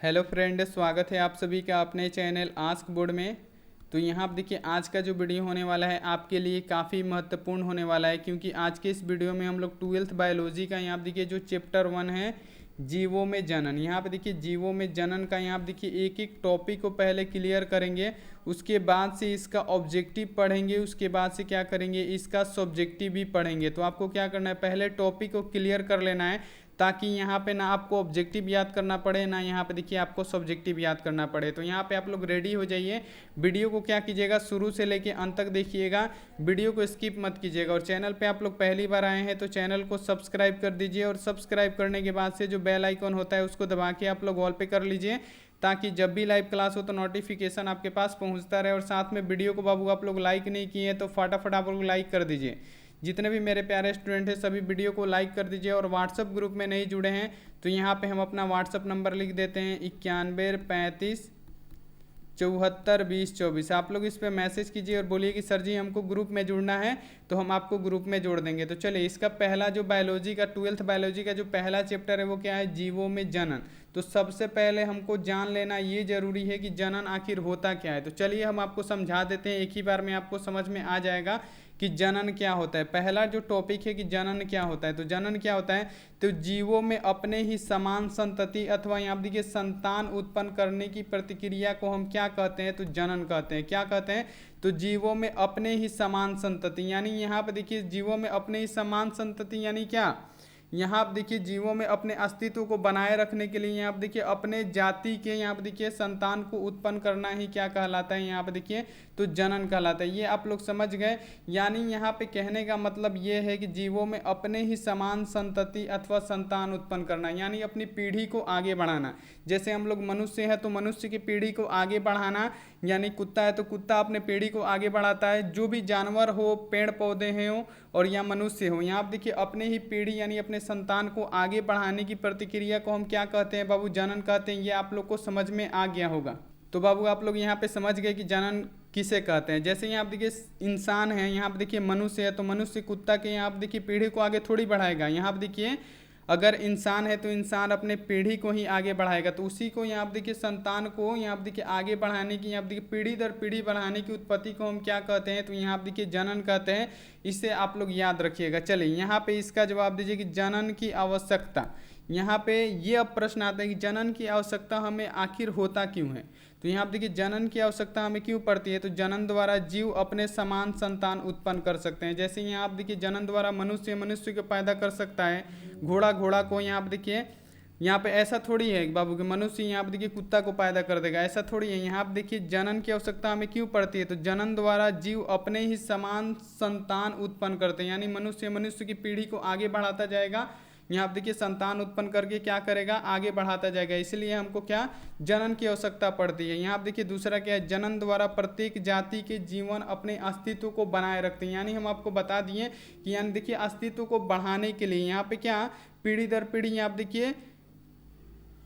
Hello friend, स्वागत है आप सभी का अपने चैनल आस्क बोर्ड में। तो यहाँ पर देखिए आज का जो वीडियो होने वाला है आपके लिए काफ़ी महत्वपूर्ण होने वाला है, क्योंकि आज के इस वीडियो में हम लोग 12th बायोलॉजी का यहाँ पर देखिए जो चैप्टर 1 है जीवों में जनन, यहाँ पे देखिए जीवों में जनन का यहाँ पे देखिए एक एक टॉपिक को पहले क्लियर करेंगे। उसके बाद से इसका ऑब्जेक्टिव पढ़ेंगे, उसके बाद से क्या करेंगे, इसका सब्जेक्टिव भी पढ़ेंगे। तो आपको क्या करना है, पहले टॉपिक को क्लियर कर लेना है ताकि यहाँ पे ना आपको ऑब्जेक्टिव याद करना पड़े, ना यहाँ पे देखिए आपको सब्जेक्टिव याद करना पड़े। तो यहाँ पे आप लोग रेडी हो जाइए। वीडियो को क्या कीजिएगा, शुरू से लेके अंत तक देखिएगा, वीडियो को स्किप मत कीजिएगा। और चैनल पे आप लोग पहली बार आए हैं तो चैनल को सब्सक्राइब कर दीजिए, और सब्सक्राइब करने के बाद से जो बेल आइकन होता है उसको दबा के आप लोग ऑल पे कर लीजिए, ताकि जब भी लाइव क्लास हो तो नोटिफिकेशन आपके पास पहुंचता रहे। और साथ में वीडियो को बाबू आप लोग लाइक नहीं किए तो फटाफट आप लोग लाइक कर दीजिए। जितने भी मेरे प्यारे स्टूडेंट हैं सभी वीडियो को लाइक कर दीजिए। और व्हाट्सअप ग्रुप में नहीं जुड़े हैं तो यहाँ पे हम अपना व्हाट्सअप नंबर लिख देते हैं 9135742024। आप लोग इस पर मैसेज कीजिए और बोलिए कि सर जी हमको ग्रुप में जुड़ना है, तो हम आपको ग्रुप में जोड़ देंगे। तो चलिए, इसका पहला जो बायोलॉजी का 12th बायोलॉजी का जो पहला चैप्टर है वो क्या है, जीवों में जनन। तो सबसे पहले हमको जान लेना ये जरूरी है कि जनन आखिर होता क्या है। तो चलिए हम आपको समझा देते हैं, एक ही बार में आपको समझ में आ जाएगा कि जनन क्या होता है। पहला जो टॉपिक है कि जनन क्या होता है, तो जनन क्या होता है, तो जीवों में अपने ही समान संतति अथवा यहाँ देखिए संतान उत्पन्न करने की प्रतिक्रिया को हम क्या कहते हैं, तो जनन कहते हैं। क्या कहते हैं, तो जीवों में अपने ही समान संतति, यानी यहाँ पर देखिए जीवों में अपने ही समान संतति यानी क्या, यहाँ आप देखिए जीवों में अपने अस्तित्व को बनाए रखने के लिए यहाँ आप देखिए अपने जाति के यहाँ पर देखिए संतान को उत्पन्न करना ही क्या कहलाता है, यहाँ पर देखिए तो जनन कहलाता है। ये आप लोग समझ गए। यानी यहाँ पे कहने का मतलब ये है कि जीवों में अपने ही समान संतति अथवा संतान उत्पन्न करना, यानी अपनी पीढ़ी को आगे बढ़ाना। जैसे हम लोग मनुष्य हैं तो मनुष्य की पीढ़ी को आगे बढ़ाना, यानी कुत्ता है तो कुत्ता अपने पीढ़ी को आगे बढ़ाता है। जो भी जानवर हो, पेड़ पौधे हों और या मनुष्य हो, यहाँ आप देखिए अपने ही पीढ़ी यानी अपने संतान को आगे बढ़ाने की प्रतिक्रिया को हम क्या कहते हैं बाबू, जनन कहते हैं। ये आप लोग को समझ में आ गया होगा। तो बाबू आप लोग यहाँ पे समझ गए कि जनन किसे कहते हैं। जैसे यहाँ आप देखिए इंसान है, यहाँ आप देखिए मनुष्य है, तो मनुष्य कुत्ता के यहाँ आप देखिए पीढ़ी को आगे थोड़ी बढ़ाएगा। यहाँ आप देखिए अगर इंसान है तो इंसान अपने पीढ़ी को ही आगे बढ़ाएगा, तो उसी को यहाँ आप देखिए संतान को यहाँ आप देखिए आगे बढ़ाने की, यहाँ आप देखिए पीढ़ी दर पीढ़ी बढ़ाने की उत्पत्ति को हम क्या कहते हैं, तो यहाँ आप देखिए जनन कहते हैं। इसे आप लोग याद रखिएगा। चलिए यहाँ पे इसका जवाब दीजिए कि जनन की आवश्यकता। यहाँ पे ये अब प्रश्न आता है कि जनन की आवश्यकता हमें आखिर होता क्यों है। तो यहाँ आप देखिए जनन की आवश्यकता हमें क्यों पड़ती है, तो जनन द्वारा जीव अपने समान संतान उत्पन्न कर सकते हैं। जैसे यहाँ आप देखिए जनन द्वारा मनुष्य मनुष्य को पैदा कर सकता है, घोड़ा घोड़ा को, यहाँ आप देखिए यहाँ पे ऐसा थोड़ी है बाबू कि मनुष्य यहाँ पे देखिए कुत्ता को पैदा कर देगा, ऐसा थोड़ी है। यहाँ पे देखिए जनन की आवश्यकता हमें क्यों पड़ती है, तो जनन द्वारा जीव अपने ही समान संतान उत्पन्न करते हैं, यानी मनुष्य मनुष्य की पीढ़ी को आगे बढ़ाता जाएगा। यहाँ पे देखिए संतान उत्पन्न करके क्या करेगा, आगे बढ़ाता जाएगा। इसलिए हमको क्या जनन की आवश्यकता पड़ती है। यहाँ पे देखिए दूसरा क्या है, जनन द्वारा प्रत्येक जाति के जीवन अपने अस्तित्व को बनाए रखते हैं। यानी हम आपको बता दिए कि यानी देखिए अस्तित्व को बढ़ाने के लिए यहाँ पे क्या पीढ़ी दर पीढ़ी यहाँ पे देखिए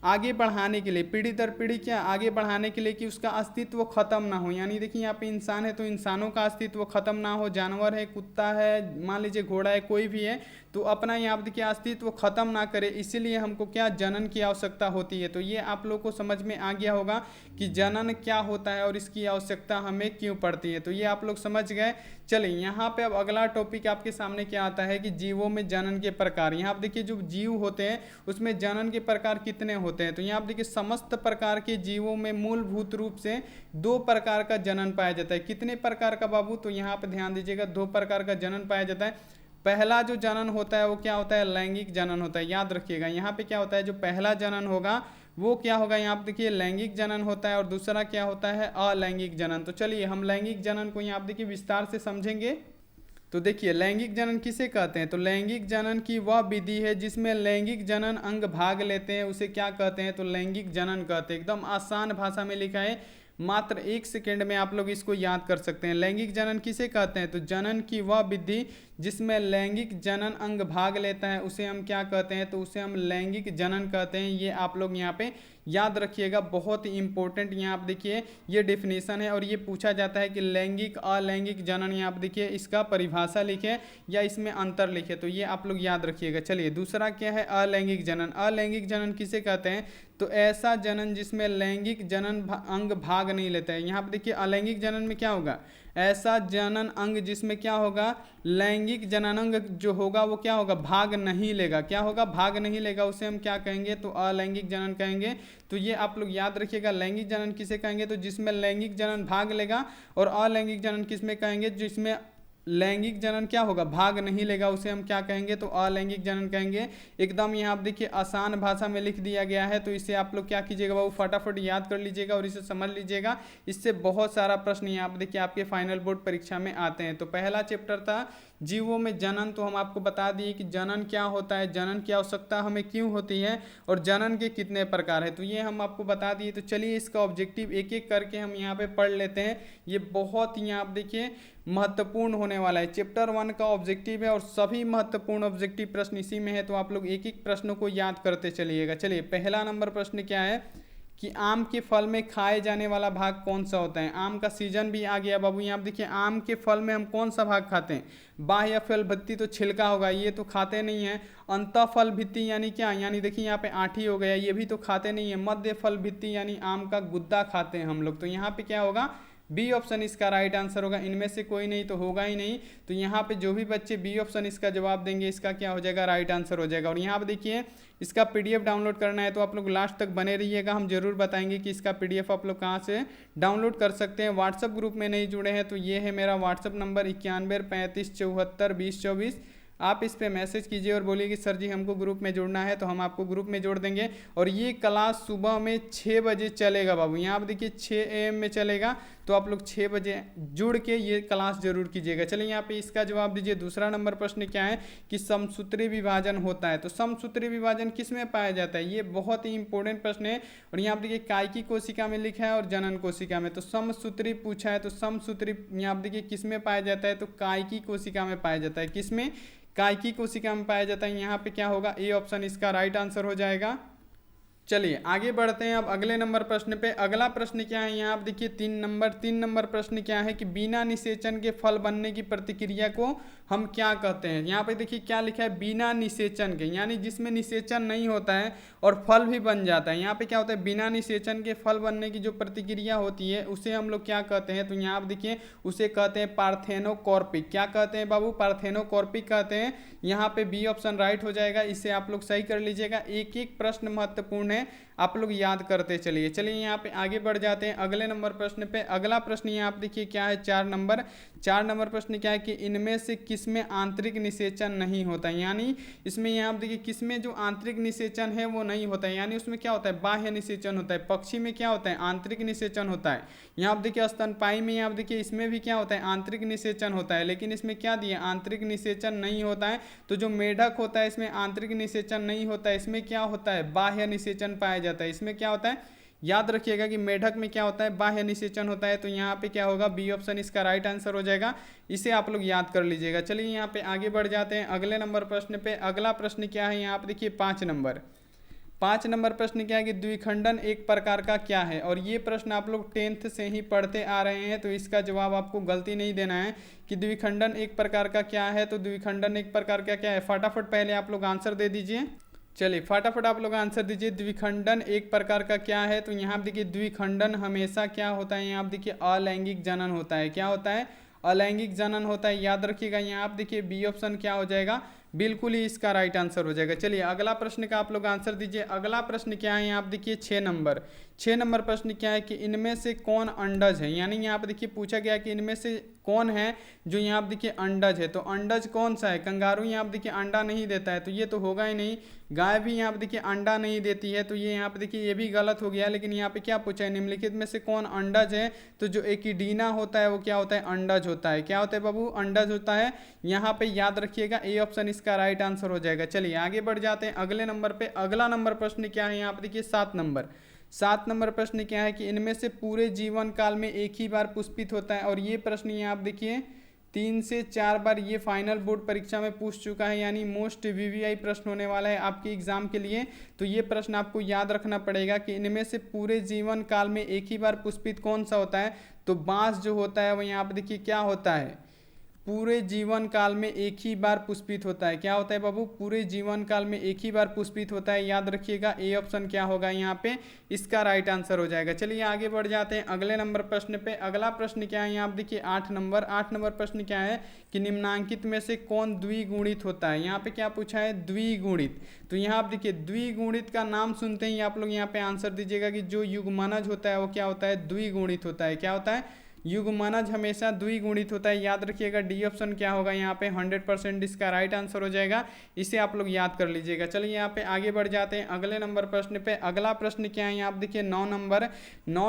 आगे बढ़ाने के लिए, पीढ़ी दर पीढ़ी क्या आगे बढ़ाने के लिए कि उसका अस्तित्व खत्म ना हो। यानी देखिए यहाँ पे इंसान है तो इंसानों का अस्तित्व खत्म ना हो, जानवर है, कुत्ता है, मान लीजिए घोड़ा है, कोई भी है, तो अपना यहाँ पे देखिए अस्तित्व खत्म ना करे, इसीलिए हमको क्या जनन की आवश्यकता होती है। तो ये आप लोग को समझ में आ गया होगा कि जनन क्या होता है और इसकी आवश्यकता हमें क्यों पड़ती है। तो ये आप लोग समझ गए। चलिए यहाँ पे अब अगला टॉपिक आपके सामने क्या आता है कि जीवों में जनन के प्रकार। यहाँ आप देखिए जो जीव होते हैं उसमें जनन के प्रकार कितने होते हैं, तो यहाँ आप देखिए समस्त प्रकार के जीवों में मूलभूत रूप से 2 प्रकार का जनन पाया जाता है। कितने प्रकार का बाबू, तो यहाँ पे ध्यान दीजिएगा 2 प्रकार का जनन पाया जाता है। पहला जो जनन होता है वो क्या होता है, लैंगिक जनन होता है। याद रखिएगा यहाँ पे क्या होता है, जो पहला जनन होगा वो क्या होगा, यहाँ पे देखिए लैंगिक जनन होता है, और दूसरा क्या होता है, अलैंगिक जनन। तो चलिए हम लैंगिक जनन को यहाँ पे देखिए विस्तार से समझेंगे। तो देखिए लैंगिक जनन किसे कहते हैं, तो लैंगिक जनन की वह विधि है जिसमें लैंगिक जनन अंग भाग लेते हैं, उसे क्या कहते हैं, तो लैंगिक जनन कहते हैं। एकदम आसान भाषा में लिखा है, मात्र 1 सेकेंड में आप लोग इसको याद कर सकते हैं। लैंगिक जनन किसे कहते हैं, तो जनन की वह विधि जिसमें लैंगिक जनन अंग भाग लेता है उसे हम क्या कहते हैं, तो उसे हम लैंगिक जनन कहते हैं। ये आप लोग यहाँ पे याद रखिएगा, बहुत ही इंपॉर्टेंट यहाँ आप देखिए ये डेफिनेशन है। और ये पूछा जाता है कि लैंगिक अलैंगिक जनन, यहाँ आप देखिए इसका परिभाषा लिखे या इसमें अंतर लिखे, तो ये आप लोग याद रखिएगा। चलिए दूसरा क्या है, अलैंगिक जनन। अलैंगिक जनन किसे कहते हैं, तो ऐसा जनन जिसमें लैंगिक जनन अंग भाग नहीं लेता है। यहाँ पर देखिए अलैंगिक जनन में क्या होगा, ऐसा जनन अंग जिसमें क्या होगा, लैंगिक जननांग जो होगा वो क्या होगा, भाग नहीं लेगा। क्या होगा, भाग नहीं लेगा, उसे हम क्या कहेंगे, तो अलैंगिक जनन कहेंगे। तो ये आप लोग याद रखिएगा, लैंगिक जनन किसे कहेंगे, तो जिसमें लैंगिक जनन भाग लेगा, और अलैंगिक जनन किसमें कहेंगे, जिसमें लैंगिक जनन क्या होगा, भाग नहीं लेगा, उसे हम क्या कहेंगे, तो अलैंगिक जनन कहेंगे। एकदम यहाँ आप देखिए आसान भाषा में लिख दिया गया है, तो इसे आप लोग क्या कीजिएगा बाबू, फटाफट याद कर लीजिएगा और इसे समझ लीजिएगा। इससे बहुत सारा प्रश्न यहाँ आप देखिए आपके फाइनल बोर्ड परीक्षा में आते हैं। तो पहला चैप्टर था जीवों में जनन, तो हम आपको बता दिए कि जनन क्या होता है, जनन की आवश्यकता हमें क्यों होती है, और जनन के कितने प्रकार है, तो ये हम आपको बता दिए। तो चलिए इसका ऑब्जेक्टिव एक एक करके हम यहाँ पे पढ़ लेते हैं। ये बहुत ही आप देखिए महत्वपूर्ण होने वाला है। चैप्टर 1 का ऑब्जेक्टिव है और सभी महत्वपूर्ण ऑब्जेक्टिव प्रश्न इसी में है, तो आप लोग एक एक प्रश्नों को याद करते चलिएगा। चलिए पहला नंबर प्रश्न क्या है कि आम के फल में खाए जाने वाला भाग कौन सा होता है। आम का सीजन भी आ गया बाबू, यहाँ आप देखिए आम के फल में हम कौन सा भाग खाते हैं, बाह्य फल भित्ति तो छिलका होगा, ये तो खाते नहीं है। अंतः फल भित्ति यानी क्या, यानी देखिए यहाँ पे आठी हो गया, ये भी तो खाते नहीं है। मध्य फल भित्ति यानी आम का गुद्दा खाते हैं हम लोग, तो यहाँ पे क्या होगा, बी ऑप्शन इसका राइट आंसर होगा। इनमें से कोई नहीं तो होगा ही नहीं, तो यहाँ पे जो भी बच्चे बी ऑप्शन इसका जवाब देंगे इसका क्या हो जाएगा, राइट आंसर हो जाएगा। और यहाँ पे देखिए इसका पीडीएफ डाउनलोड करना है तो आप लोग लास्ट तक बने रहिएगा, हम जरूर बताएंगे कि इसका पीडीएफ आप लोग कहाँ से डाउनलोड कर सकते हैं। व्हाट्सअप ग्रुप में नहीं जुड़े हैं तो ये है मेरा व्हाट्सअप नंबर 9135742024। आप इस पे मैसेज कीजिए और बोलिए कि सर जी हमको ग्रुप में जुड़ना है, तो हम आपको ग्रुप में जोड़ देंगे। और ये क्लास सुबह में 6 बजे चलेगा बाबू, यहाँ आप देखिए 6 AM में चलेगा, तो आप लोग 6 बजे जुड़ के ये क्लास जरूर कीजिएगा। चलिए यहाँ पे इसका जवाब दीजिए। दूसरा नंबर प्रश्न क्या है कि समसूत्री विभाजन होता है, तो समसूत्री विभाजन किस में पाया जाता है, ये बहुत ही इंपॉर्टेंट प्रश्न है। और यहाँ पे देखिए कायकी कोशिका में लिखा है और जनन कोशिका में, तो समसूत्री पूछा है, तो समसूत्री यहाँ पे देखिए किस में पाया जाता है, तो कायकी कोशिका में पाया जाता है। किसमें, कायकी कोशिका में पाया जाता है। यहाँ पे क्या होगा, ए ऑप्शन इसका राइट आंसर हो जाएगा। चलिए आगे बढ़ते हैं अब अगले नंबर प्रश्न पे। अगला प्रश्न क्या है, यहाँ आप देखिए 3 नंबर प्रश्न क्या है कि बिना निषेचन के फल बनने की प्रतिक्रिया को हम क्या कहते हैं। यहाँ पे देखिए क्या लिखा है, बिना निषेचन के, यानी जिसमें निषेचन नहीं होता है और फल भी बन जाता है। यहाँ पे क्या होता है, बिना निषेचन के फल बनने की जो प्रतिक्रिया होती है उसे हम लोग क्या कहते हैं, तो यहाँ आप देखिए उसे कहते हैं पार्थेनोकॉर्पिक। क्या कहते हैं बाबू, पार्थेनोकॉर्पिक कहते हैं। यहाँ पे बी ऑप्शन राइट हो जाएगा, इसे आप लोग सही कर लीजिएगा। एक एक प्रश्न महत्वपूर्ण है, आप लोग याद करते चलिए। चलिए यहाँ पे आगे बढ़ जाते हैं अगले नंबर प्रश्न पे। अगला प्रश्न यहाँ आप देखिए क्या है, 4 नंबर प्रश्न क्या है कि इनमें से किसमें आंतरिक निषेचन नहीं होता है। यानी इसमें यहाँ आप देखिए किसमें जो आंतरिक निषेचन है वो नहीं होता है, यानी उसमें क्या होता है, बाह्य निषेचन होता है। पक्षी में क्या होता है, आंतरिक निषेचन होता है। यहाँ आप देखिए स्तनपायी में, यहाँ आप देखिए इसमें भी क्या होता है, आंतरिक निषेचन होता है, लेकिन इसमें क्या दिया, आंतरिक निषेचन नहीं होता है। तो जो मेढक होता है इसमें आंतरिक निषेचन नहीं होता है, इसमें क्या होता है, बाह्य निषेचन पाया जाता है। इसमें क्या होता है, याद रखिएगा कि मेढक में क्या होता है, बाह्य निषेचन होता है। तो यहाँ पे क्या होगा, बी ऑप्शन इसका राइट आंसर हो जाएगा, इसे आप लोग याद कर लीजिएगा। चलिए यहाँ पे आगे बढ़ जाते हैं अगले नंबर प्रश्न पे। अगला प्रश्न क्या है, यहाँ पे देखिए 5 नंबर प्रश्न क्या है कि द्विखंडन एक प्रकार का क्या है। और ये प्रश्न आप लोग 10th से ही पढ़ते आ रहे हैं, तो इसका जवाब आपको गलती नहीं देना है कि द्विखंडन एक प्रकार का क्या है। तो द्विखंडन एक प्रकार का क्या है, फटाफट पहले आप लोग आंसर दे दीजिए। चलिए फटाफट आप लोग आंसर दीजिए, द्विखंडन एक प्रकार का क्या है। तो यहाँ देखिए द्विखंडन हमेशा क्या होता है, यहाँ देखिए अलैंगिक जनन होता है। क्या होता है, अलैंगिक जनन होता है, याद रखिएगा। यहाँ आप देखिए बी ऑप्शन क्या हो जाएगा, बिल्कुल ही इसका राइट आंसर हो जाएगा। चलिए अगला प्रश्न का आप लोग आंसर दीजिए। अगला प्रश्न क्या है, यहाँ आप देखिए 6 नंबर प्रश्न क्या है कि इनमें से कौन अंडज है। यानी यहाँ पे देखिए पूछा गया कि इनमें से कौन है जो यहाँ पे देखिए अंडज है। तो अंडज कौन सा है, कंगारू यहाँ पे देखिए अंडा नहीं देता है, तो ये तो होगा ही नहीं। गाय भी यहाँ पे देखिए अंडा नहीं देती है, तो ये यहाँ पे देखिए ये भी गलत हो गया। लेकिन यहाँ पे क्या पूछा है, निम्नलिखित में से कौन अंडज है। तो जो एकिडीना होता है वो क्या होता है, अंडज होता है। क्या होता है बाबू, अंडज होता है। यहाँ पे याद रखिएगा ए ऑप्शन इसका राइट आंसर हो जाएगा। चलिए आगे बढ़ जाते हैं अगले नंबर पे। अगला नंबर प्रश्न क्या है, यहाँ पे देखिए 7 नंबर प्रश्न क्या है कि इनमें से पूरे जीवन काल में एक ही बार पुष्पित होता है। और ये प्रश्न यहाँ आप देखिए 3 से 4 बार ये फाइनल बोर्ड परीक्षा में पूछ चुका है, यानी मोस्ट वीवीआई प्रश्न होने वाला है आपके एग्जाम के लिए। तो ये प्रश्न आपको याद रखना पड़ेगा कि इनमें से पूरे जीवन काल में एक ही बार पुष्पित कौन सा होता है। तो बांस जो होता है वो यहाँ पे देखिए क्या होता है, पूरे जीवन काल में एक ही बार पुष्पित होता है। क्या होता है बाबू, पूरे जीवन काल में एक ही बार पुष्पित होता है। याद रखिएगा ए ऑप्शन क्या होगा यहाँ पे, इसका राइट आंसर हो जाएगा। चलिए आगे बढ़ जाते हैं अगले नंबर प्रश्न पे। अगला प्रश्न क्या है, यहाँ आप देखिए 8 नंबर प्रश्न क्या है कि निम्नांकित में से कौन द्विगुणित होता है। यहाँ पे क्या पूछा है, द्विगुणित। तो यहाँ आप देखिए द्विगुणित का नाम सुनते ही आप लोग यहाँ पे आंसर दीजिएगा कि जो युग्मनज होता है वो क्या होता है, द्विगुणित होता है। क्या होता है, युग्मनज हमेशा द्विगुणित होता है। याद रखिएगा डी ऑप्शन क्या होगा यहाँ पे 100% इसका राइट आंसर हो जाएगा। इसे आप लोग याद कर लीजिएगा। चलिए यहाँ पे आगे बढ़ जाते हैं अगले नंबर प्रश्न पे। अगला प्रश्न क्या है, यहाँ आप देखिए 9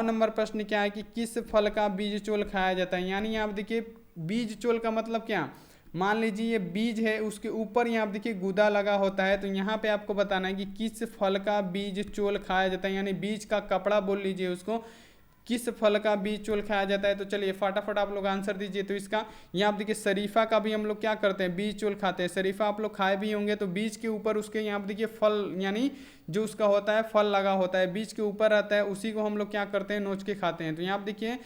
नंबर प्रश्न क्या है कि किस फल का बीज चोल खाया जाता है। यानी आप देखिए बीज चोल का मतलब क्या, मान लीजिए ये बीज है, उसके ऊपर यहाँ आप देखिए गुदा लगा होता है। तो यहाँ पे आपको बताना है कि किस फल का बीज चोल खाया जाता है, यानी बीज का कपड़ा बोल लीजिए उसको, किस फल का बीज चोल खाया जाता है। तो चलिए फटाफट आप लोग आंसर दीजिए। तो इसका यहाँ आप देखिए शरीफा का भी हम लोग क्या करते हैं, बीज चोल खाते हैं। शरीफा आप लोग खाए भी होंगे। तो बीज के ऊपर उसके यहाँ आप देखिए फल, यानी जो उसका होता है फल लगा होता है, बीज के ऊपर रहता है, उसी को हम लोग क्या करते हैं, नोच के खाते हैं। तो यहाँ आप देखिए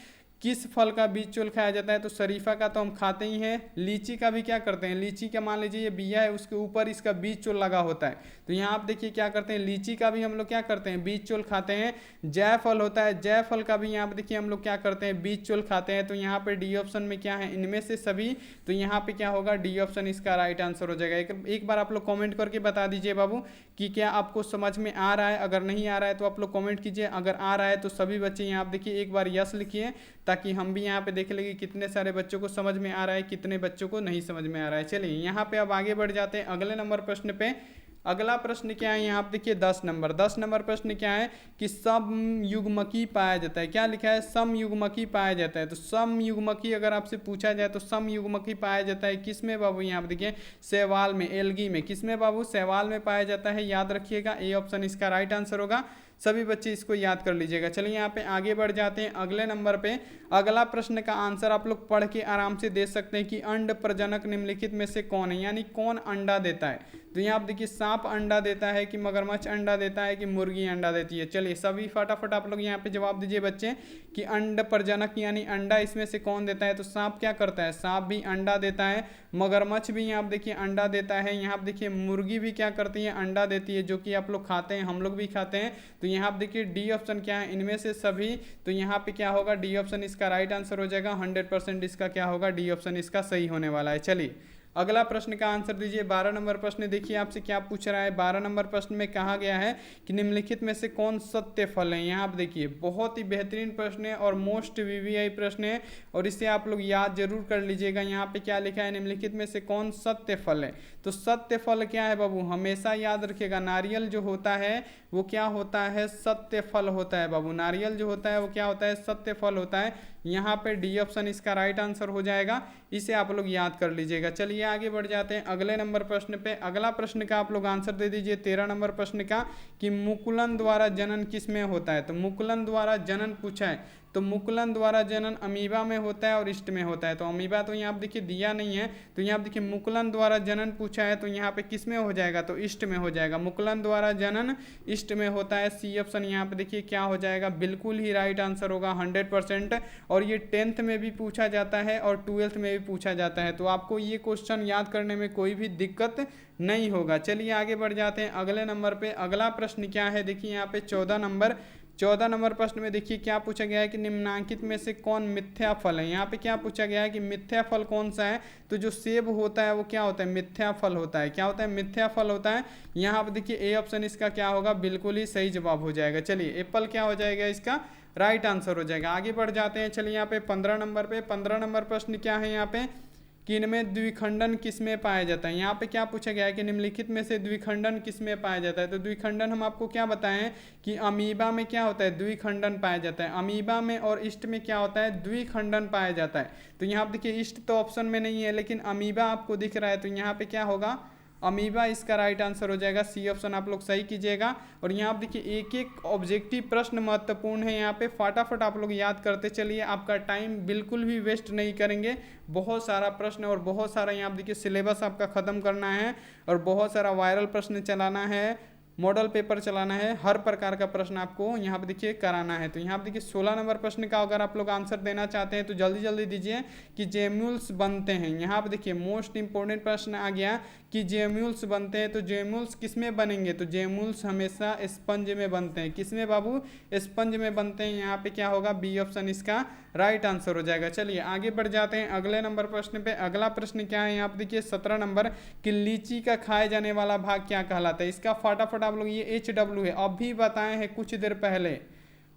किस फल का बीज चोल खाया जाता है, तो शरीफा का तो हम खाते ही हैं। लीची का भी क्या करते हैं, लीची का मान लीजिए ये बिया है, उसके ऊपर इसका बीज चोल लगा होता है। तो यहाँ आप देखिए क्या करते हैं, लीची का भी हम लोग क्या करते हैं, बीज चोल खाते हैं। जायफल होता है, जायफल का भी यहाँ पे देखिए हम लोग क्या करते हैं, बीज चोल खाते हैं। तो यहाँ पे डी ऑप्शन में क्या है, इनमें से सभी। तो यहाँ पे क्या होगा, डी ऑप्शन इसका राइट आंसर हो जाएगा। एक बार आप लोग कॉमेंट करके बता दीजिए बाबू कि क्या आपको समझ में आ रहा है। अगर नहीं आ रहा है तो आप लोग कॉमेंट कीजिए, अगर आ रहा है तो सभी बच्चे यहाँ आप देखिए एक बार यस लिखिए, ताकि हम भी यहाँ पे देख लेंगे कितने सारे बच्चों को समझ में आ रहा है, कितने बच्चों को नहीं समझ में आ रहा है। चलिए यहाँ पे अब आगे बढ़ जाते हैं अगले नंबर प्रश्न पे। अगला प्रश्न क्या है, यहाँ आप देखिए 10 नंबर प्रश्न क्या है कि समयुग्मकी पाया जाता है। क्या लिखा है, समयुग्मकी पाया जाता है। तो समयुग्मकी अगर आपसे पूछा जाए तो समयुग्मकी पाया जाता है किस में बाबू, यहाँ आप देखिए शैवाल में, एल्गी में। किस में बाबू, शैवाल में पाया जाता है। याद रखिएगा ए ऑप्शन इसका राइट आंसर होगा। सभी बच्चे इसको याद कर लीजिएगा। चलिए यहाँ पे आगे बढ़ जाते हैं अगले नंबर पे। अगला प्रश्न का आंसर आप लोग पढ़ के आराम से दे सकते हैं कि अंड प्रजनक निम्नलिखित में से कौन है, यानी कौन अंडा देता है। तो यहाँ आप देखिए सांप अंडा देता है कि मगरमच्छ अंडा देता है कि मुर्गी अंडा देती है। चलिए सभी फटाफट आप लोग यहाँ पे जवाब दीजिए बच्चे कि अंड प्रजनक यानी अंडा इसमें से कौन देता है। तो सांप क्या करता है, सांप भी अंडा देता है। मगरमच्छ भी यहाँ आप देखिए अंडा देता है। यहाँ आप देखिए मुर्गी भी क्या करती है, अंडा देती है, जो कि आप लोग खाते हैं, हम लोग भी खाते हैं। तो यहाँ आप देखिए डी ऑप्शन क्या है, इनमें से सभी। तो यहाँ पे क्या होगा, डी ऑप्शन इसका राइट आंसर हो जाएगा। 100% इसका क्या होगा, डी ऑप्शन इसका सही होने वाला है। चलिए अगला प्रश्न का आंसर दीजिए। 12 नंबर प्रश्न देखिए आपसे क्या पूछ रहा है। 12 नंबर प्रश्न में कहा गया है कि निम्नलिखित में से कौन सत्य फल है। यहाँ आप देखिए बहुत ही बेहतरीन प्रश्न है और मोस्ट वीवीआई प्रश्न है, और इसे आप लोग याद जरूर कर लीजिएगा। यहाँ पे क्या लिखा है, निम्नलिखित में से कौन सत्य फल है। तो सत्य फल क्या है बाबू, हमेशा याद रखिएगा नारियल जो होता है वो क्या होता है, सत्य फल होता है बाबू। नारियल जो होता है वो क्या होता है, सत्य फल होता है। यहाँ पे डी ऑप्शन इसका राइट आंसर हो जाएगा। इसे आप लोग याद कर लीजिएगा। चलिए आगे बढ़ जाते हैं अगले नंबर प्रश्न पे। अगला प्रश्न का आप लोग आंसर दे दीजिए 13 नंबर प्रश्न का कि मुकुलन द्वारा जनन किस में होता है। तो मुकुलन द्वारा जनन पूछा है। तो मुकुलन द्वारा जनन अमीबा में होता है और इष्ट में होता है। तो अमीबा तो यहाँ आप देखिए दिया नहीं है। तो यहाँ आप देखिए मुकुलन द्वारा जनन पूछा है, तो यहाँ पे किस में हो जाएगा, तो इष्ट में हो जाएगा। मुकुलन द्वारा जनन इष्ट में होता है। सी ऑप्शन यहाँ पे देखिए क्या हो जाएगा, बिल्कुल ही राइट आंसर होगा 100%। और ये 10th में भी पूछा जाता है और 12th में भी पूछा जाता है। तो आपको ये क्वेश्चन याद करने में कोई भी दिक्कत नहीं होगा। चलिए आगे बढ़ जाते हैं अगले नंबर पे। अगला प्रश्न क्या है, देखिए यहाँ पे 14 नंबर प्रश्न में देखिए क्या पूछा गया है कि निम्नांकित में से कौन मिथ्या फल है। यहाँ पे क्या पूछा गया है कि मिथ्या फल कौन सा है। तो जो सेब होता है वो क्या होता है, मिथ्या फल होता है। क्या होता है, मिथ्या फल होता है। यहाँ पे देखिए ए ऑप्शन इसका क्या होगा, बिल्कुल ही सही जवाब हो जाएगा। चलिए एप्पल क्या हो जाएगा, इसका राइट आंसर हो जाएगा। आगे बढ़ जाते हैं। चलिए यहाँ पे 15 नंबर प्रश्न क्या है यहाँ पे कि इनमें द्विखंडन किस में पाया जाता है। यहाँ पे क्या पूछा गया है कि निम्नलिखित में से द्विखंडन किस में पाया जाता है। तो द्विखंडन हम आपको क्या बताएं कि अमीबा में क्या होता है, द्विखंडन पाया जाता है। अमीबा में और इष्ट में क्या होता है, द्विखंडन पाया जाता है। तो यहाँ पे देखिए इष्ट तो ऑप्शन में नहीं है, लेकिन अमीबा आपको दिख रहा है। तो यहाँ पे क्या होगा, अमीबा इसका राइट आंसर हो जाएगा, सी ऑप्शन आप लोग सही कीजिएगा। और यहाँ आप देखिए एक एक ऑब्जेक्टिव प्रश्न महत्वपूर्ण है, यहाँ पे फटाफट आप लोग याद करते चलिए, आपका टाइम बिल्कुल भी वेस्ट नहीं करेंगे। बहुत सारा प्रश्न और बहुत सारा यहाँ आप देखिए सिलेबस आपका ख़त्म करना है और बहुत सारा वायरल प्रश्न चलाना है, मॉडल पेपर चलाना है, हर प्रकार का प्रश्न आपको यहाँ पे देखिए कराना है। तो यहाँ पे देखिए 16 नंबर प्रश्न का अगर आप लोग आंसर देना चाहते हैं तो जल्दी जल्दी दीजिए कि जेम्यूल्स बनते हैं। यहाँ पे देखिए मोस्ट इंपॉर्टेंट प्रश्न आ गया कि जेम्यूल्स बनते हैं, तो जेम्यूल्स किस में बनेंगे, तो जेम्यूल्स हमेशा स्पंज में बनते हैं। किस में बाबू, स्पंज में बनते हैं। यहाँ पे क्या होगा, बी ऑप्शन इसका राइट आंसर हो जाएगा। चलिए आगे बढ़ जाते हैं अगले नंबर प्रश्न पे। अगला प्रश्न क्या है यहाँ पे देखिए 17 नंबर कि लीची का खाए जाने वाला भाग क्या कहलाता है। इसका फटाफट आप लोग, ये HW है, अभी बताए हैं कुछ देर पहले,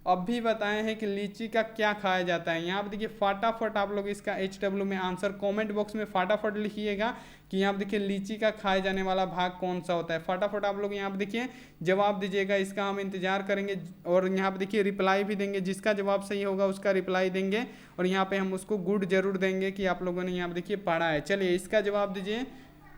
अभी बताए हैं कि लीची का क्या खाया जाता है। यहाँ पे देखिए फटाफट आप लोग इसका HW में आंसर कमेंट बॉक्स में फटाफट लिखिएगा कि यहाँ पे देखिए लीची का खाए जाने वाला भाग कौन सा होता है। फटाफट आप लोग यहाँ पे देखिए जवाब दीजिएगा, इसका हम इंतजार करेंगे और यहाँ पे देखिए रिप्लाई भी देंगे। जिसका जवाब सही होगा उसका रिप्लाई देंगे और यहाँ पे हम उसको गुड जरूर देंगे कि आप लोगों ने यहाँ पे देखिए पढ़ा है। चलिए इसका जवाब दीजिए।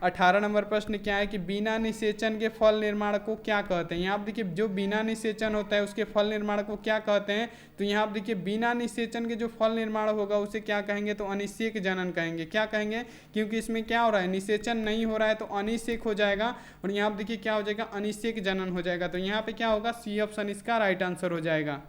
18 नंबर प्रश्न क्या है कि बिना निषेचन के फल निर्माण को क्या कहते हैं। यहाँ आप देखिए जो बिना निषेचन होता है उसके फल निर्माण को क्या कहते हैं, तो यहाँ आप देखिए बिना निषेचन के जो फल निर्माण होगा उसे क्या कहेंगे, तो अनिषेक जनन कहेंगे। क्या कहेंगे, क्योंकि इसमें क्या हो रहा है, निषेचन नहीं हो रहा है तो अनिषेक हो जाएगा और यहाँ आप देखिए क्या हो जाएगा, अनिषेक जनन हो जाएगा। तो यहाँ पे क्या होगा, सी ऑप्शन इसका राइट आंसर हो जाएगा।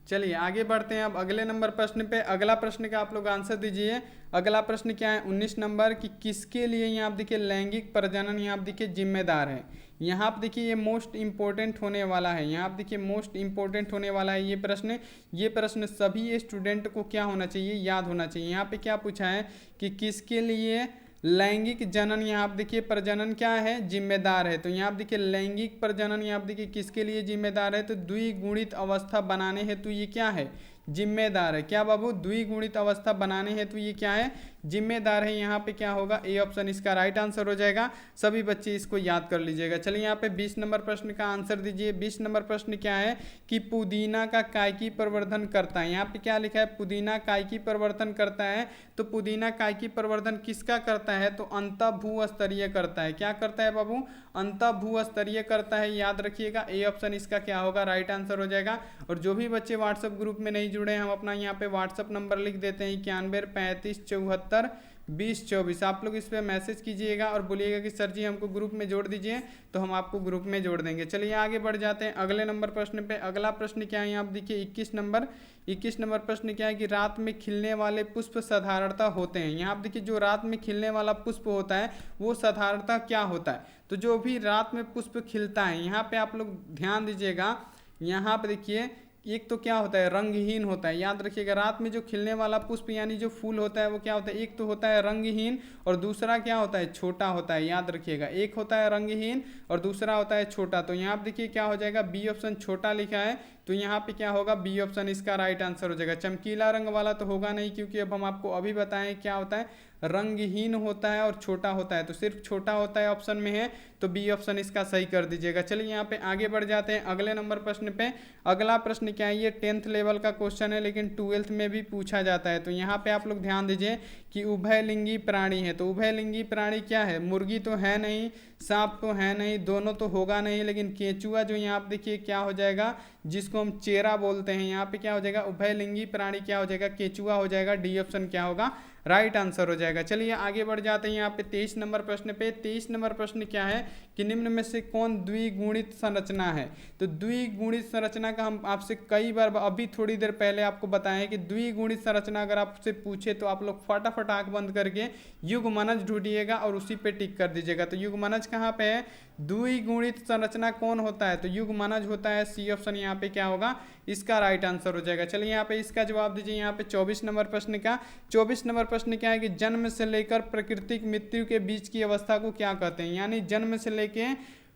चलिए आगे बढ़ते हैं अब अगले नंबर प्रश्न पे। अगला प्रश्न का आप लोग आंसर दीजिए। अगला प्रश्न क्या है 19 नंबर कि किसके लिए यहाँ आप देखिए लैंगिक प्रजनन यहाँ आप देखिए जिम्मेदार है। यहाँ आप देखिए ये मोस्ट इंपॉर्टेंट होने वाला है, यहाँ आप देखिए मोस्ट इंपॉर्टेंट होने वाला है ये प्रश्न। ये प्रश्न सभी स्टूडेंट को क्या होना चाहिए, याद होना चाहिए। यहाँ पे क्या पूछा है कि किसके लिए लैंगिक जनन यहाँ आप देखिए प्रजनन क्या है, जिम्मेदार है। तो यहाँ आप देखिए लैंगिक प्रजनन यहाँ आप देखिए किसके लिए जिम्मेदार है, तो द्विगुणित अवस्था बनाने हेतु ये क्या है, जिम्मेदार है। क्या बाबू, द्विगुणित अवस्था बनाने हेतु ये क्या है, जिम्मेदार है। यहाँ पे क्या होगा, ए ऑप्शन इसका राइट आंसर हो जाएगा। सभी बच्चे इसको याद कर लीजिएगा। चलिए यहाँ पे 20 नंबर प्रश्न का आंसर दीजिए। 20 नंबर प्रश्न क्या है कि पुदीना का कायकी प्रवर्धन करता है। यहाँ पे क्या लिखा है, पुदीना कायकी प्रवर्धन करता है। तो पुदीना कायकी प्रवर्धन किसका करता है, तो अंतः भूस्तरीय करता है। क्या करता है बाबू, अंतः भूस्तरीय करता है, याद रखिएगा। ए ऑप्शन इसका क्या होगा, राइट आंसर हो जाएगा। और जो भी बच्चे व्हाट्सएप ग्रुप में नहीं जुड़े हैं, हम अपना यहाँ पे व्हाट्सएप नंबर लिख देते हैं 91 35 74 20 24। आप लोग इस पर मैसेज कीजिएगा और बोलिएगा कि सर जी हमको ग्रुप में जोड़ दीजिए, तो हम आपको ग्रुप में जोड़ देंगे। चलिए आगे बढ़ जाते हैं अगले नंबर प्रश्न पे। अगला प्रश्न क्या है, यहाँ आप देखिए 21 नंबर प्रश्न क्या है कि रात में खिलने वाले पुष्प साधारणतः होते हैं। यहाँ आप देखिए जो रात में खिलने वाला पुष्प होता है वो साधारणतः क्या होता है, तो जो भी रात में पुष्प खिलता है, यहाँ पे आप लोग ध्यान दीजिएगा। यहाँ पे देखिए एक तो क्या होता है, रंगहीन होता है। याद रखिएगा रात में जो खिलने वाला पुष्प यानी जो फूल होता है वो क्या होता है, एक तो होता है रंगहीन और दूसरा क्या होता है, छोटा होता है। याद रखिएगा एक होता है रंगहीन और दूसरा होता है छोटा। तो यहाँ पे देखिए क्या हो जाएगा, बी ऑप्शन छोटा लिखा है, तो यहाँ पे क्या होगा, बी ऑप्शन इसका राइट आंसर हो जाएगा। चमकीला रंग वाला तो होगा नहीं, क्योंकि अब हम आपको अभी बताएं क्या होता है, रंगहीन होता है और छोटा होता है। तो सिर्फ छोटा होता है ऑप्शन में है, तो बी ऑप्शन इसका सही कर दीजिएगा। चलिए यहाँ पे आगे बढ़ जाते हैं अगले नंबर प्रश्न पे। अगला प्रश्न क्या है, ये 10th लेवल का क्वेश्चन है लेकिन 12th में भी पूछा जाता है। तो यहाँ पे आप लोग ध्यान दीजिए कि उभयलिंगी प्राणी है। तो उभयलिंगी प्राणी क्या है, मुर्गी तो है नहीं, सांप तो है नहीं, दोनों तो होगा नहीं, लेकिन केंचुआ जो यहाँ पे देखिए क्या हो जाएगा, जिसको हम चेरा बोलते हैं, यहाँ पे क्या हो जाएगा, उभयलिंगी प्राणी क्या हो जाएगा, केंचुआ हो जाएगा। डी ऑप्शन क्या होगा, राइट आंसर हो जाएगा। चलिए आगे बढ़ जाते हैं यहाँ पे 23 नंबर प्रश्न पे। 23 नंबर प्रश्न क्या है कि निम्न में से कौन द्विगुणित संरचना है। तो द्विगुणित संरचना का हम आपसे कई बार अभी थोड़ी देर पहले आपको बताएं कि द्विगुणित संरचना अगर आपसे पूछे तो आप लोग फटाफट आंख बंद करके युग्मनज ढूंढिएगा और उसी पे टिक कर दीजिएगा। तो युग्मनज कहाँ पे है, द्विगुणित संरचना कौन होता है, तो युग्मनज होता है। सी ऑप्शन यहाँ पे क्या होगा, इसका राइट आंसर हो जाएगा। चलिए यहाँ पे इसका जवाब दीजिए। यहाँ पे 24 नंबर प्रश्न का 24 नंबर प्रश्न क्या है कि जन्म से लेकर प्राकृतिक मृत्यु के बीच की अवस्था को क्या कहते हैं। यानी जन्म से लेके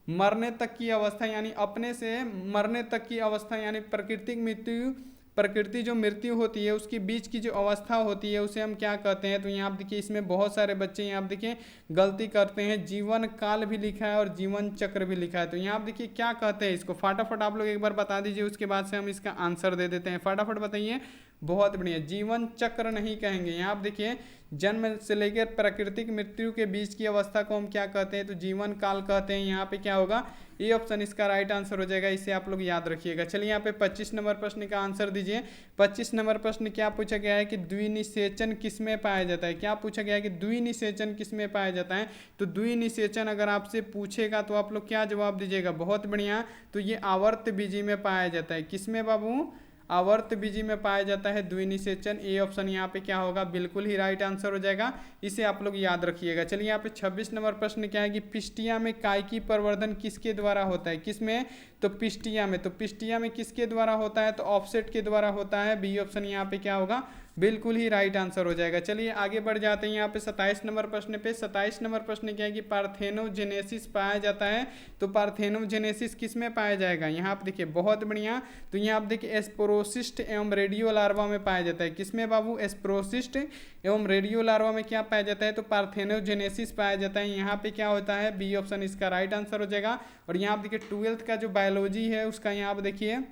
मरने तक की अवस्था, यानी अपने से मरने तक की अवस्था, यानी प्राकृतिक मृत्यु, प्रकृति जो मृत्यु होती है उसके बीच की जो अवस्था होती है उसे हम क्या कहते हैं। तो यहाँ आप देखिए इसमें बहुत सारे बच्चे यहाँ आप देखिए गलती करते हैं, जीवन काल भी लिखा है और जीवन चक्र भी लिखा है। तो यहाँ आप देखिए क्या कहते हैं इसको, फटाफट आप लोग एक बार बता दीजिए, उसके बाद से हम इसका आंसर दे देते हैं। फटाफट बताइए, बहुत बढ़िया। जीवन चक्र नहीं कहेंगे, यहाँ आप देखिए जन्म से लेकर प्राकृतिक मृत्यु के बीच की अवस्था को हम क्या कहते हैं, तो जीवन काल कहते हैं। यहाँ पे क्या होगा, ए ऑप्शन इसका राइट आंसर हो जाएगा, इसे आप लोग याद रखिएगा। चलिए यहाँ पे 25 नंबर प्रश्न का आंसर दीजिए। 25 नंबर प्रश्न क्या पूछा गया है कि द्विनिषेचन किसमें पाया जाता है। क्या पूछा गया है कि द्विनिषेचन किसमें पाया जाता है। तो द्विनिषेचन अगर आपसे पूछेगा तो आप लोग क्या जवाब दीजिएगा, बहुत बढ़िया। तो ये आवर्त बीजी में पाया जाता है। किसमें बाबू, आवर्त बीजी में पाया जाता है द्विनिषेचन। ए ऑप्शन यहाँ पे क्या होगा, बिल्कुल ही राइट आंसर हो जाएगा, इसे आप लोग याद रखिएगा। चलिए यहाँ पे 26 नंबर प्रश्न क्या है कि पिस्टिया में कायिकी प्रवर्धन किसके द्वारा होता है। किसमें, तो पिस्टिया में। तो पिस्टिया में किसके द्वारा होता है, तो ऑफसेट के द्वारा होता है। बी ऑप्शन यहाँ पे क्या होगा, बिल्कुल ही राइट आंसर हो जाएगा। चलिए आगे बढ़ जाते हैं यहाँ पे 27 नंबर प्रश्न पे। 27 नंबर प्रश्न क्या है कि पार्थेनोजेनेसिस पाया जाता है। तो पार्थेनोजेनेसिस किस में पाया जाएगा, यहाँ आप देखिए बहुत बढ़िया। तो यहाँ आप देखिए एस्प्रोसिस्ट एवं रेडियो लार्वा में पाया जाता है। किसमें बाबू, एस्प्रोसिस्ट एवं रेडियो लार्वा में क्या पाया जाता है, तो पार्थेनोजेनेसिस पाया जाता है। यहाँ पे क्या होता है, बी ऑप्शन इसका राइट आंसर हो जाएगा। और यहाँ आप देखिए 12th का जो बायोलॉजी है उसका यहाँ आप देखिए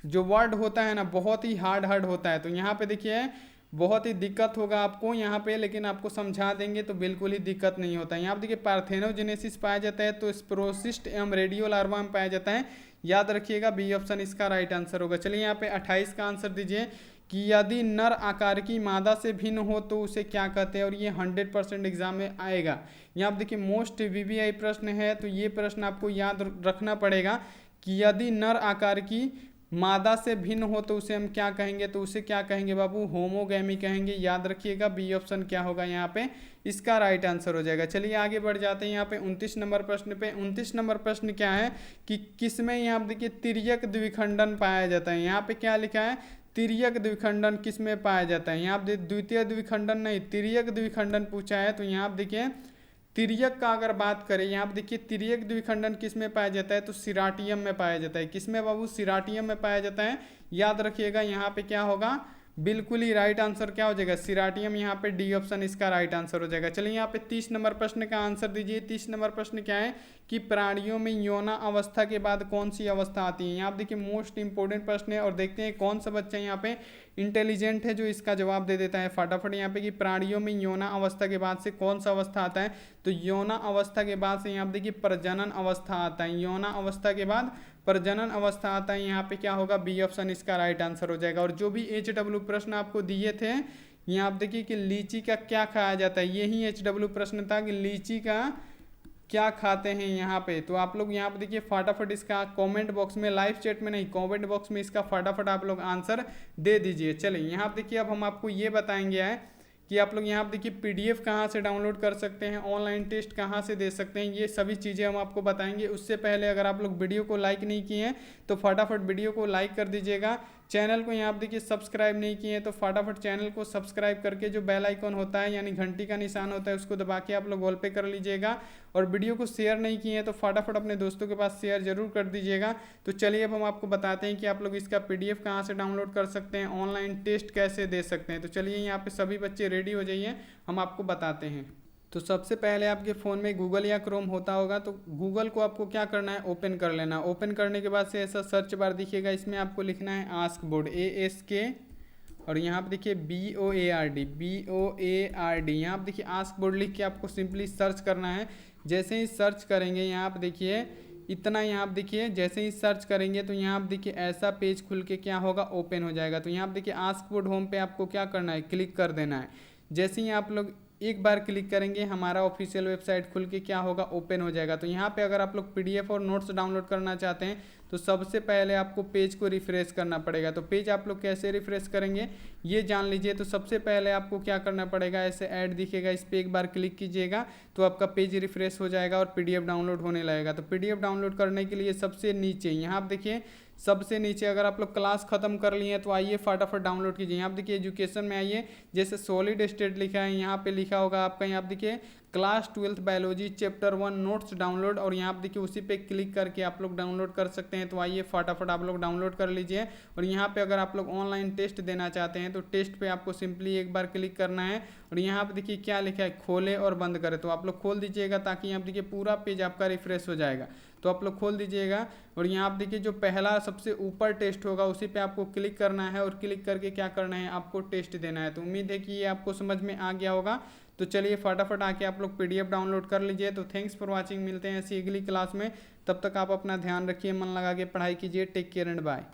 जो वर्ड होता है ना, बहुत ही हार्ड होता है। तो यहाँ पे देखिए बहुत ही दिक्कत होगा आपको यहाँ पे, लेकिन आपको समझा देंगे तो बिल्कुल ही दिक्कत नहीं होता है। यहाँ पे देखिए पार्थेनोजेनेसिस पाया जाता है, तो स्प्रोसिस्ट एवं रेडियो लार्वा में पाया जाता है। याद रखिएगा, बी ऑप्शन इसका राइट आंसर होगा। चलिए यहाँ पे 28 का आंसर दीजिए कि यदि नर आकार की मादा से भिन्न हो तो उसे क्या कहते हैं। और ये 100% एग्जाम में आएगा। यहाँ आप देखिए मोस्ट वीवीआई प्रश्न है, तो ये प्रश्न आपको याद रखना पड़ेगा कि यदि नर आकार की मादा से भिन्न हो तो उसे हम क्या कहेंगे, तो उसे क्या कहेंगे बाबू, होमोगैमी कहेंगे। याद रखिएगा, बी ऑप्शन क्या होगा यहाँ पे, इसका राइट आंसर हो जाएगा। चलिए आगे बढ़ जाते हैं यहाँ पे 29 नंबर प्रश्न पे। 29 नंबर प्रश्न क्या है कि किसमें यहाँ पे देखिए तिर्यक द्विखंडन पाया जाता है। यहाँ पे क्या लिखा है, तिर्यक द्विखंडन किसमें पाया जाता है। यहाँ पे द्वितीय द्विखंडन नहीं, तिर्यक द्विखंडन पूछा है। तो यहाँ पे देखिए तिर्यक का अगर बात करें, यहाँ पे देखिए तिर्यक द्विखंडन किस में पाया जाता है, तो सिराटियम में पाया जाता है। किसमें बाबू, सिराटियम में पाया जाता है। याद रखिएगा यहाँ पे क्या होगा, बिल्कुल ही राइट आंसर क्या हो जाएगा, सिराटियम। यहाँ पे डी ऑप्शन इसका राइट आंसर हो जाएगा। चलिए यहाँ पे 30 नंबर प्रश्न का आंसर दीजिए। 30 नंबर प्रश्न क्या है कि प्राणियों में यौना अवस्था के बाद कौन सी अवस्था आती है। यहाँ पे देखिए मोस्ट इंपोर्टेंट प्रश्न है, और देखते हैं कौन सा बच्चा यहाँ पे इंटेलिजेंट है जो इसका जवाब दे देता है फटाफट। यहाँ पे कि प्राणियों में यौना अवस्था के बाद से कौन सा अवस्था आता है। तो यौना अवस्था के बाद से यहाँ पे देखिए प्रजनन अवस्था आता है। यौना अवस्था के बाद प्रजनन अवस्था आता है। यहाँ पे क्या होगा, बी ऑप्शन इसका राइट आंसर हो जाएगा। और जो भी HW प्रश्न आपको दिए थे, यहाँ आप देखिए कि लीची का क्या खाया जाता है, यही HW प्रश्न था कि लीची का क्या खाते हैं यहाँ पे। तो आप लोग यहाँ पे देखिए फटाफट इसका कमेंट बॉक्स में, लाइव चैट में नहीं, कमेंट बॉक्स में इसका फटाफट आप लोग आंसर दे दीजिए। चलिए यहाँ पे देखिए अब हम आपको ये बताएंगे है कि आप लोग यहाँ पे देखिए PDF कहाँ से डाउनलोड कर सकते हैं, ऑनलाइन टेस्ट कहाँ से दे सकते हैं, ये सभी चीज़ें हम आपको बताएंगे। उससे पहले अगर आप लोग वीडियो को लाइक नहीं किए हैं तो फटाफट वीडियो को लाइक कर दीजिएगा। चैनल को यहाँ पे देखिए सब्सक्राइब नहीं किए हैं तो फटाफट चैनल को सब्सक्राइब करके जो बेल आइकन होता है यानी घंटी का निशान होता है उसको दबा के आप लोग ऑल पे कर लीजिएगा। और वीडियो को शेयर नहीं किए हैं तो फटाफट अपने दोस्तों के पास शेयर जरूर कर दीजिएगा। तो चलिए अब हम आपको बताते हैं कि आप लोग इसका PDF कहाँ से डाउनलोड कर सकते हैं, ऑनलाइन टेस्ट कैसे दे सकते हैं। तो चलिए यहाँ पे सभी बच्चे रेडी हो जाइए, हम आपको बताते हैं। तो सबसे पहले आपके फ़ोन में गूगल या क्रोम होता होगा, तो गूगल को आपको क्या करना है, ओपन कर लेना। ओपन करने के बाद से ऐसा सर्च बार दिखेगा, इसमें आपको लिखना है आस्क बोर्ड, ASK, और यहाँ पे देखिए BOARD, यहाँ पे देखिए आस्क बोर्ड लिख के आपको सिंपली सर्च करना है। जैसे ही सर्च करेंगे यहाँ पे देखिए इतना, यहाँ पे देखिए जैसे ही सर्च करेंगे तो यहाँ पे देखिए ऐसा पेज खुल के क्या होगा, ओपन हो जाएगा। तो यहाँ पे देखिए आस्क बोर्ड होम पे आपको क्या करना है, क्लिक कर देना है। जैसे ही आप लोग एक बार क्लिक करेंगे हमारा ऑफिशियल वेबसाइट खुल के क्या होगा, ओपन हो जाएगा। तो यहाँ पे अगर आप लोग PDF और नोट्स डाउनलोड करना चाहते हैं तो सबसे पहले आपको पेज को रिफ्रेश करना पड़ेगा। तो पेज आप लोग कैसे रिफ्रेश करेंगे ये जान लीजिए। तो सबसे पहले आपको क्या करना पड़ेगा, ऐसे ऐड दिखेगा, इस पर एक बार क्लिक कीजिएगा तो आपका पेज रिफ्रेश हो जाएगा और PDF डाउनलोड होने लगेगा। तो PDF डाउनलोड करने के लिए सबसे नीचे यहाँ आप देखिए, सबसे नीचे अगर आप लोग क्लास खत्म कर लिए हैं तो आइए फटाफट डाउनलोड कीजिए। यहाँ पे देखिए एजुकेशन में आइए, जैसे सॉलिड स्टेट लिखा है यहाँ पे लिखा होगा आपका, यहाँ पे देखिए class 12th biology chapter 1 notes download, और यहाँ पे देखिए उसी पे क्लिक करके आप लोग डाउनलोड कर सकते हैं। तो आइए फटाफट आप लोग डाउनलोड कर लीजिए। और यहाँ पे अगर आप लोग ऑनलाइन टेस्ट देना चाहते हैं तो टेस्ट पे आपको सिंपली एक बार क्लिक करना है, और यहाँ पे देखिए क्या लिखा है, खोले और बंद करें। तो आप लोग खोल दीजिएगा ताकि यहाँ पे देखिए पूरा पेज आपका रिफ्रेश हो जाएगा। तो आप लोग खोल दीजिएगा और यहाँ आप देखिए जो पहला सबसे ऊपर टेस्ट होगा उसी पे आपको क्लिक करना है और क्लिक करके क्या करना है, आपको टेस्ट देना है। तो उम्मीद है कि ये आपको समझ में आ गया होगा। तो चलिए फटाफट आके आप लोग पीडीएफ डाउनलोड कर लीजिए। तो थैंक्स फॉर वाचिंग, मिलते हैं ऐसी अगली क्लास में। तब तक आप अपना ध्यान रखिए, मन लगा के पढ़ाई कीजिए। Take care and bye.